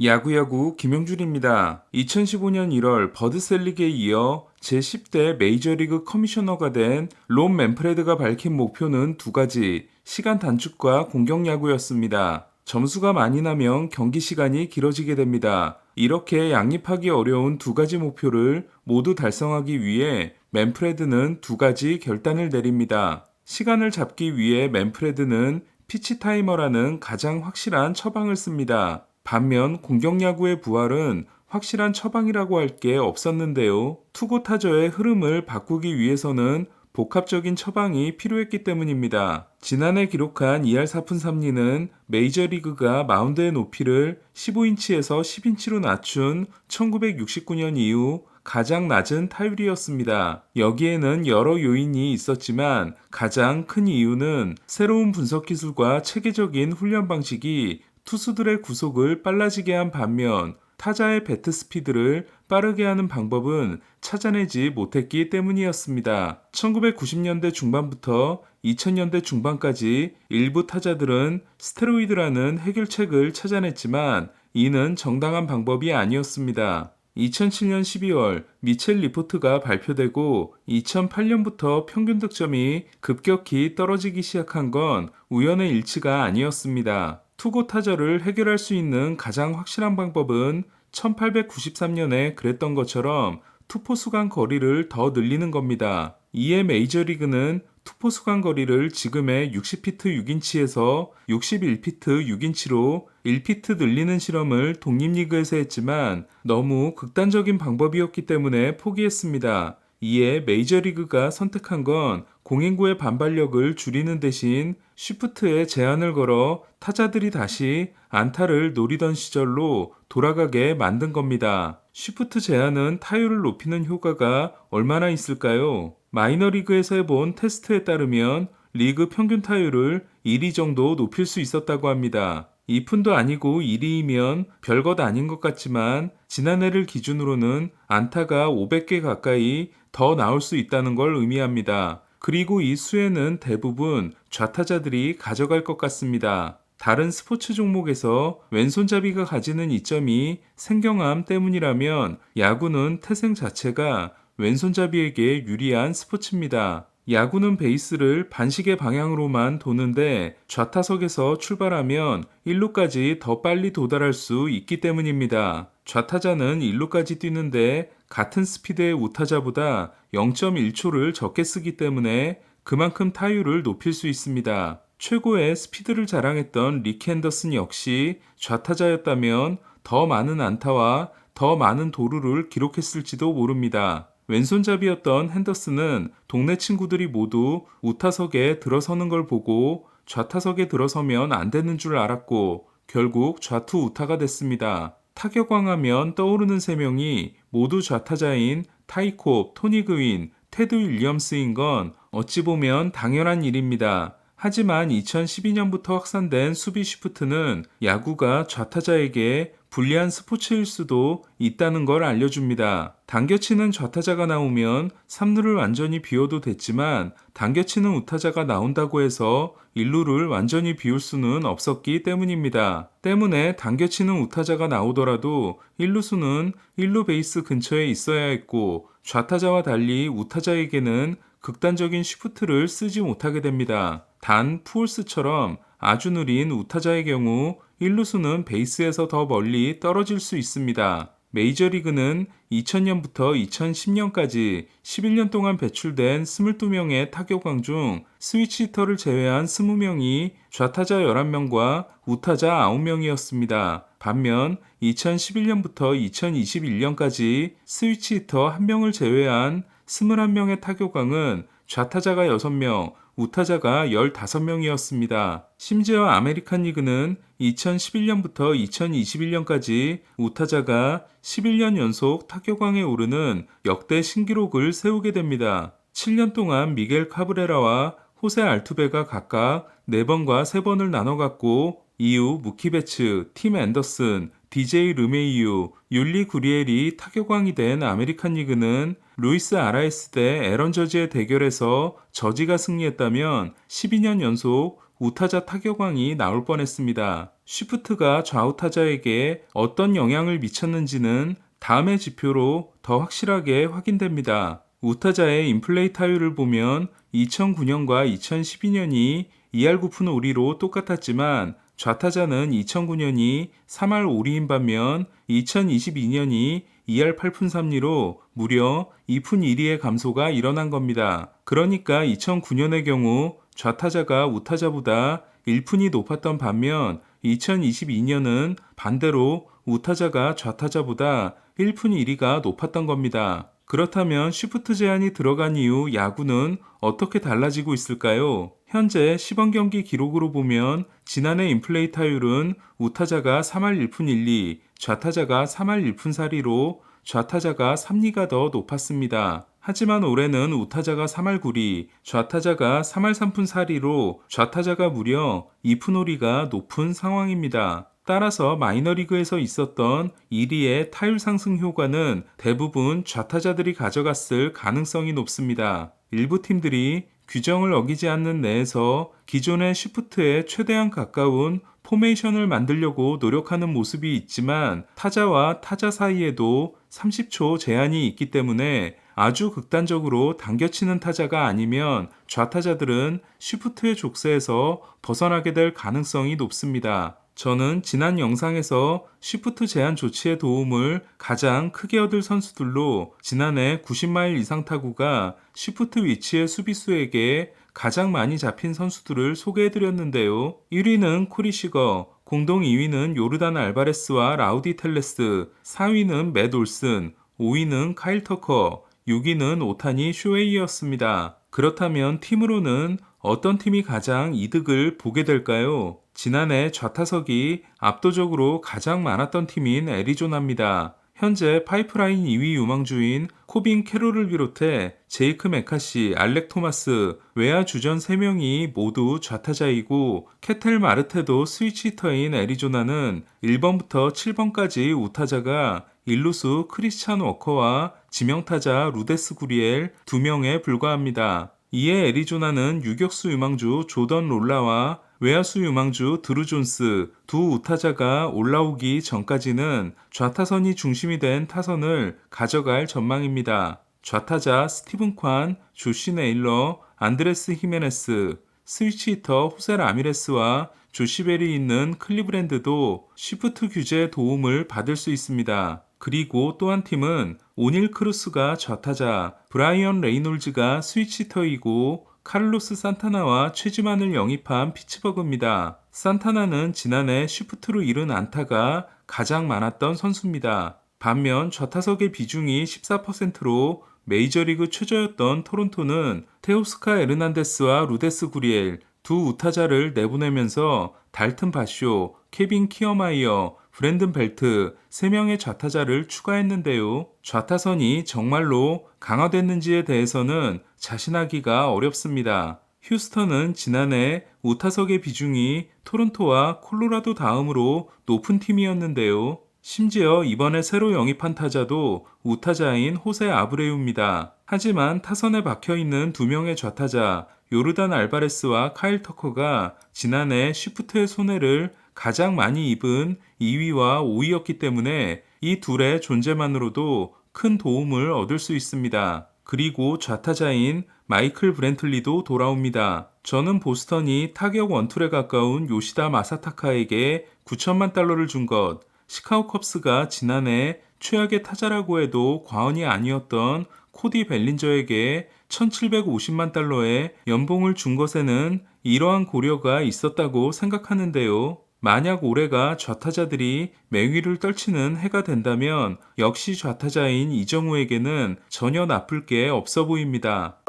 야구야구 김용준입니다. 2015년 1월 버드셀릭에 이어 제10대 메이저리그 커미셔너가 된 론 맨프레드가 밝힌 목표는 두 가지, 시간 단축과 공격 야구였습니다. 점수가 많이 나면 경기 시간이 길어지게 됩니다. 이렇게 양립하기 어려운 두 가지 목표를 모두 달성하기 위해 맨프레드는 두 가지 결단을 내립니다. 시간을 잡기 위해 맨프레드는 피치 타이머라는 가장 확실한 처방을 씁니다. 반면 공격야구의 부활은 확실한 처방이라고 할 게 없었는데요. 투구 타저의 흐름을 바꾸기 위해서는 복합적인 처방이 필요했기 때문입니다. 지난해 기록한 2할 4푼 3리는 메이저리그가 마운드의 높이를 15인치에서 10인치로 낮춘 1969년 이후 가장 낮은 타율이었습니다. 여기에는 여러 요인이 있었지만 가장 큰 이유는 새로운 분석 기술과 체계적인 훈련 방식이 투수들의 구속을 빨라지게 한 반면 타자의 배트 스피드를 빠르게 하는 방법은 찾아내지 못했기 때문이었습니다. 1990년대 중반부터 2000년대 중반까지 일부 타자들은 스테로이드라는 해결책을 찾아냈지만 이는 정당한 방법이 아니었습니다. 2007년 12월 미첼 리포트가 발표되고 2008년부터 평균 득점이 급격히 떨어지기 시작한 건 우연의 일치가 아니었습니다. 투구 타자를 해결할 수 있는 가장 확실한 방법은 1893년에 그랬던 것처럼 투포수 간 거리를 더 늘리는 겁니다. 이에 메이저리그는 투포수 간 거리를 지금의 60피트 6인치에서 61피트 6인치로 1피트 늘리는 실험을 독립리그에서 했지만 너무 극단적인 방법이었기 때문에 포기했습니다. 이에 메이저리그가 선택한 건 공인구의 반발력을 줄이는 대신 쉬프트에 제한을 걸어 타자들이 다시 안타를 노리던 시절로 돌아가게 만든 겁니다. 쉬프트 제한은 타율을 높이는 효과가 얼마나 있을까요? 마이너리그에서 해본 테스트에 따르면 리그 평균 타율을 1위 정도 높일 수 있었다고 합니다. 2푼도 아니고 1위이면 별것 아닌 것 같지만 지난해를 기준으로는 안타가 500개 가까이 더 나올 수 있다는 걸 의미합니다. 그리고 이 수에는 대부분 좌타자들이 가져갈 것 같습니다. 다른 스포츠 종목에서 왼손잡이가 가지는 이점이 생경함 때문이라면 야구는 태생 자체가 왼손잡이에게 유리한 스포츠입니다. 야구는 베이스를 반시계 방향으로만 도는데 좌타석에서 출발하면 1루까지 더 빨리 도달할 수 있기 때문입니다. 좌타자는 1루까지 뛰는데 같은 스피드의 우타자보다 0.1초를 적게 쓰기 때문에 그만큼 타율을 높일 수 있습니다. 최고의 스피드를 자랑했던 리키 앤더슨 역시 좌타자였다면 더 많은 안타와 더 많은 도루를 기록했을지도 모릅니다. 왼손잡이였던 핸더슨은 동네 친구들이 모두 우타석에 들어서는 걸 보고 좌타석에 들어서면 안 되는 줄 알았고 결국 좌투 우타가 됐습니다. 타격왕 하면 떠오르는 세 명이 모두 좌타자인 타이콥, 토니 그윈, 테드 윌리엄스인 건 어찌 보면 당연한 일입니다. 하지만 2012년부터 확산된 수비 쉬프트는 야구가 좌타자에게 불리한 스포츠일 수도 있다는 걸 알려줍니다. 당겨치는 좌타자가 나오면 3루를 완전히 비워도 됐지만 당겨치는 우타자가 나온다고 해서 1루를 완전히 비울 수는 없었기 때문입니다. 때문에 당겨치는 우타자가 나오더라도 1루수는 1루 베이스 근처에 있어야 했고 좌타자와 달리 우타자에게는 극단적인 쉬프트를 쓰지 못하게 됩니다. 단 푸올스처럼 아주 느린 우타자의 경우 1루수는 베이스에서 더 멀리 떨어질 수 있습니다. 메이저리그는 2000년부터 2010년까지 11년 동안 배출된 22명의 타격왕 중 스위치 히터를 제외한 20명이 좌타자 11명과 우타자 9명이었습니다. 반면 2011년부터 2021년까지 스위치 히터 1명을 제외한 21명의 타격왕은 좌타자가 6명, 우타자가 15명이었습니다. 심지어 아메리칸 리그는 2011년부터 2021년까지 우타자가 11년 연속 타격왕에 오르는 역대 신기록을 세우게 됩니다. 7년 동안 미겔 카브레라와 호세 알투베가 각각 4번과 3번을 나눠 갖고 이후 무키 베츠, 팀 앤더슨, DJ 르메이유, 율리 구리엘이 타격왕이 된 아메리칸 리그는 루이스 아라에스 대 에런 저지의 대결에서 저지가 승리했다면 12년 연속 우타자 타격왕이 나올 뻔했습니다. 쉬프트가 좌우 타자에게 어떤 영향을 미쳤는지는 다음의 지표로 더 확실하게 확인됩니다. 우타자의 인플레이 타율을 보면 2009년과 2012년이 2할 9푼 5리로 똑같았지만 좌타자는 2009년이 3할 5리인 반면 2022년이 2할 8푼 3리로 무려 2푼 1리의 감소가 일어난 겁니다. 그러니까 2009년의 경우 좌타자가 우타자보다 1푼이 높았던 반면 2022년은 반대로 우타자가 좌타자보다 1푼 1리가 높았던 겁니다. 그렇다면 쉬프트 제한이 들어간 이후 야구는 어떻게 달라지고 있을까요? 현재 시범 경기 기록으로 보면 지난해 인플레이 타율은 우타자가 3할 1푼 1리, 좌타자가 3할 1푼 4리로 좌타자가 3리가 더 높았습니다. 하지만 올해는 우타자가 3할 9리, 좌타자가 3할 3푼 4리로 좌타자가 무려 2푼 5리가 높은 상황입니다. 따라서 마이너리그에서 있었던 1위의 타율 상승 효과는 대부분 좌타자들이 가져갔을 가능성이 높습니다. 일부 팀들이 규정을 어기지 않는 내에서 기존의 쉬프트에 최대한 가까운 포메이션을 만들려고 노력하는 모습이 있지만 타자와 타자 사이에도 30초 제한이 있기 때문에 아주 극단적으로 당겨치는 타자가 아니면 좌타자들은 쉬프트의 족쇄에서 벗어나게 될 가능성이 높습니다. 저는 지난 영상에서 쉬프트 제한 조치의 도움을 가장 크게 얻을 선수들로 지난해 90마일 이상 타구가 쉬프트 위치의 수비수에게 가장 많이 잡힌 선수들을 소개해드렸는데요. 1위는 코리 시거, 공동 2위는 요르단 알바레스와 라우디 텔레스, 4위는 맷 올슨, 5위는 카일 터커, 6위는 오타니 쇼헤이였습니다. 그렇다면 팀으로는 어떤 팀이 가장 이득을 보게 될까요? 지난해 좌타석이 압도적으로 가장 많았던 팀인 애리조나입니다. 현재 파이프라인 2위 유망주인 코빈 캐롤을 비롯해 제이크 메카시, 알렉 토마스, 외야 주전 3명이 모두 좌타자이고 캐텔 마르테도 스위치히터인 애리조나는 1번부터 7번까지 우타자가 일루수 크리스찬 워커와 지명타자 루데스 구리엘 2명에 불과합니다. 이에 애리조나는 유격수 유망주 조던 롤라와 외야수 유망주 드루 존스 두 우타자가 올라오기 전까지는 좌타선이 중심이 된 타선을 가져갈 전망입니다. 좌타자 스티븐 콴, 조시 네일러, 안드레스 히메네스, 스위치히터 호세 라미레스와 조시 벨이 있는 클리브랜드도 쉬프트 규제의 도움을 받을 수 있습니다. 그리고 또 한 팀은 오닐 크루스가 좌타자, 브라이언 레이놀즈가 스위치히터이고 카를로스 산타나와 최지만을 영입한 피츠버그입니다. 산타나는 지난해 쉬프트로 이른 안타가 가장 많았던 선수입니다. 반면 좌타석의 비중이 14%로 메이저리그 최저였던 토론토는 테오스카 에르난데스와 루데스 구리엘 두 우타자를 내보내면서 달튼 바쇼, 케빈 키어마이어, 브랜든 벨트 3명의 좌타자를 추가했는데요. 좌타선이 정말로 강화됐는지에 대해서는 자신하기가 어렵습니다. 휴스턴은 지난해 우타석의 비중이 토론토와 콜로라도 다음으로 높은 팀이었는데요. 심지어 이번에 새로 영입한 타자도 우타자인 호세 아브레우입니다. 하지만 타선에 박혀있는 2명의 좌타자 요르단 알바레스와 카일 터커가 지난해 쉬프트의 손해를 가장 많이 입은 2위와 5위였기 때문에 이 둘의 존재만으로도 큰 도움을 얻을 수 있습니다. 그리고 좌타자인 마이클 브랜틀리도 돌아옵니다. 저는 보스턴이 타격 원툴에 가까운 요시다 마사타카에게 9천만 달러를 준 것, 시카고 컵스가 지난해 최악의 타자라고 해도 과언이 아니었던 코디 벨린저에게 1750만 달러의 연봉을 준 것에는 이러한 고려가 있었다고 생각하는데요. 만약 올해가 좌타자들이 맹위를 떨치는 해가 된다면 역시 좌타자인 이정우에게는 전혀 나쁠 게 없어 보입니다.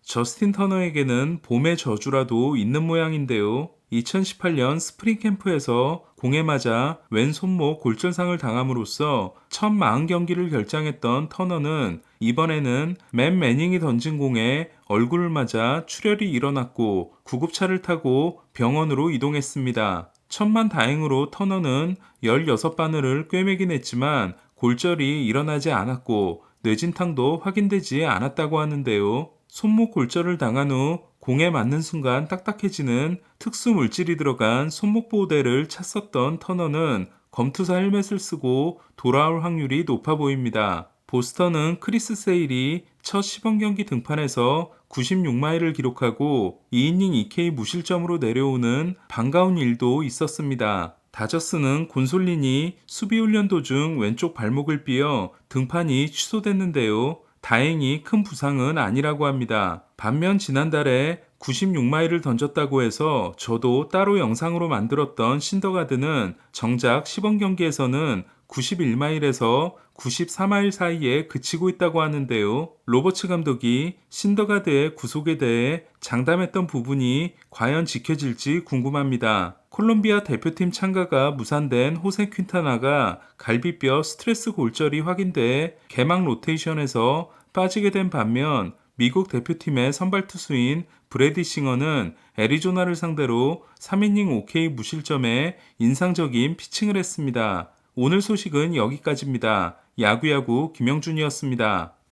저스틴 터너에게는 봄의 저주라도 있는 모양인데요. 2018년 스프링 캠프에서 공에 맞아 왼 손목 골절상을 당함으로써 첫 40경기를 결장했던 터너는 이번에는 맨 매닝이 던진 공에 얼굴을 맞아 출혈이 일어났고 구급차를 타고 병원으로 이동했습니다. 천만다행으로 터너는 16바늘을 꿰매긴 했지만 골절이 일어나지 않았고 뇌진탕도 확인되지 않았다고 하는데요. 손목 골절을 당한 후 공에 맞는 순간 딱딱해지는 특수 물질이 들어간 손목 보호대를 찼었던 터너는 검투사 헬멧을 쓰고 돌아올 확률이 높아 보입니다. 보스턴은 크리스 세일이 첫 시범 경기 등판에서 96마일을 기록하고 2이닝 2K 무실점으로 내려오는 반가운 일도 있었습니다. 다저스는 곤솔린이 수비훈련 도중 왼쪽 발목을 삐어 등판이 취소됐는데요. 다행히 큰 부상은 아니라고 합니다. 반면 지난달에 96마일을 던졌다고 해서 저도 따로 영상으로 만들었던 신더가드는 정작 시범 경기에서는 91마일에서 94마일 사이에 그치고 있다고 하는데요. 로버츠 감독이 신더가드의 구속에 대해 장담했던 부분이 과연 지켜질지 궁금합니다. 콜롬비아 대표팀 참가가 무산된 호세 퀸타나가 갈비뼈 스트레스 골절이 확인돼 개막 로테이션에서 빠지게 된 반면 미국 대표팀의 선발 투수인 브래디 싱어는 애리조나를 상대로 3이닝 5K 무실점에 인상적인 피칭을 했습니다. 오늘 소식은 여기까지입니다. 야구야구 김영준이었습니다.